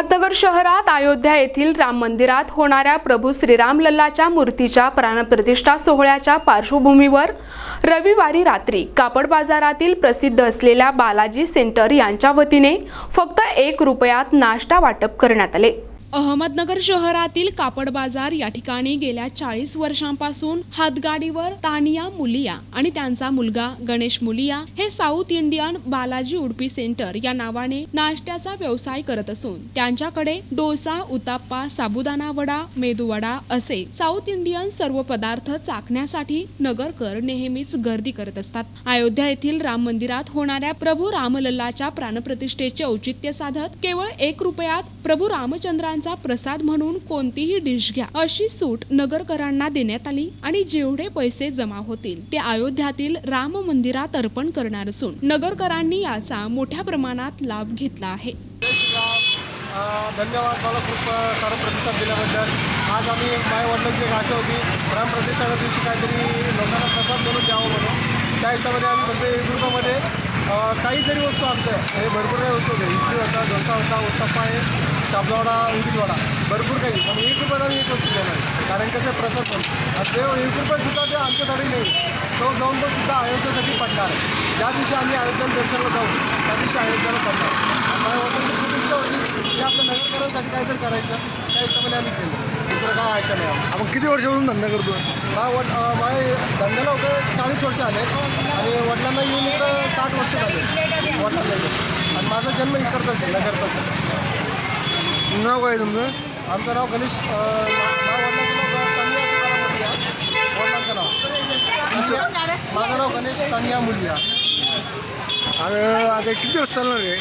अहमदनगर शहरात अयोध्या येथील राम मंदिरात होणाऱ्या प्रभू श्रीराम लल्लाच्या मूर्तीच्या प्राणप्रतिष्ठा सोहळ्याच्या पार्श्वभूमीवर रविवारी रात्री कापड बाजारातील प्रसिद्ध असलेल्या बालाजी सेंटर यांच्या वतीने फक्त 1 रुपयात नाश्ता वाटप करण्यात आले। अहमदनगर शहरातील कापड बाजार या ठिकाणी गेल्या 40 वर्षांपासून हातगाडीवर तानिया मुलिया आणि त्यांचा मुलगा गणेश मुलिया हे south Indian Balaji Udupi centre या नावाने नाश्त्याचा व्यवसाय करत असून त्यांच्याकडे डोसा, उत्ताप्पा, साबुदाणा वडा, मेदू वडा असे साऊथ इंडियन सर्व पदार्थ चाखण्यासाठी नगरकर नेहमीच गर्दी करत असतात। अयोध्या येथील राम मंदिरात होणाऱ्या प्रभू रामलल्लाच्या प्राणप्रतिष्ठेचे औचित्य साधत केवळ 1 रुपयात प्रभू रामचंद्रांचा प्रसाद म्हणून कोणतीही डिश घ्या अशी सूट नगरकरांना देण्यात आली आणि जेवढे पैसे जमा होतील ते अयोध्यातील राम मंदिरात अर्पण करणार असून नगरकरांनी याचा मोठ्या प्रमाणात लाभ घेतला आहे। धन्यवाद, मला खूप सारा प्रतिसाद दिल्याबद्दल। आज आम्ही माझ्या वडिलांची एक आशा होती राम प्रतिष्ठाच्या दिवशी काहीतरी लोकांना प्रसाद म्हणून द्यावं म्हणून, त्या हिशोबाने आम्ही म्हणजे 1 रुपयामध्ये काही जरी वस्तू आणतोय, हे भरपूर काही वस्तू होते, इडली होता, डोसा होता, उत्तप्पा आहे, साबुदाणा, उडीद वडा, भरपूर काही, पण 1 रुपयात आम्ही एक वस्तू देणार, कारण कसं प्रसाद पण ते 1 रुपयासुद्धा ते आमच्यासाठी नाही, तो जाऊन तो सुद्धा अयोध्येसाठी पडणार आहे। ज्या दिवशी आम्ही अयोध्येला दर्शनाला जाऊ त्या दिवशी अयोध्येला पडणार। माझ्या वडिलांची खूप इच्छा होती की आपल्या नगरकरांसाठी काहीतरी करायचं, त्या हिशोबाने आम्ही केलं, दुसरं काय आशा नाही। आपण किती वर्षापासून धंदा करतो? माझ्या धंद्याला होतं 40 वर्ष आले आणि वडिलांना येऊन इकडं 60 वर्ष झाले वडिलांना येऊन, आणि माझा जन्म इकडचाच आहे, नगरचाच आहे। नाव काय तुमचं? आमचं नाव गणेश, वडिलांचं नाव तानिया तुकाराम मुलिया, वडिलांचं नाव, माझं नाव गणेश तानिया मुलिया। आता किती दिवस चालणार आहे?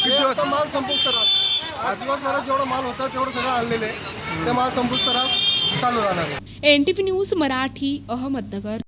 किती वाजता माल संपूस तर आज दिवसभरात जेवढा माल होता तेवढं सगळं आणलेलं आहे, ते माल संपूस तर चालू राहणार आहे। NTV news Marathi, Ahmednagar.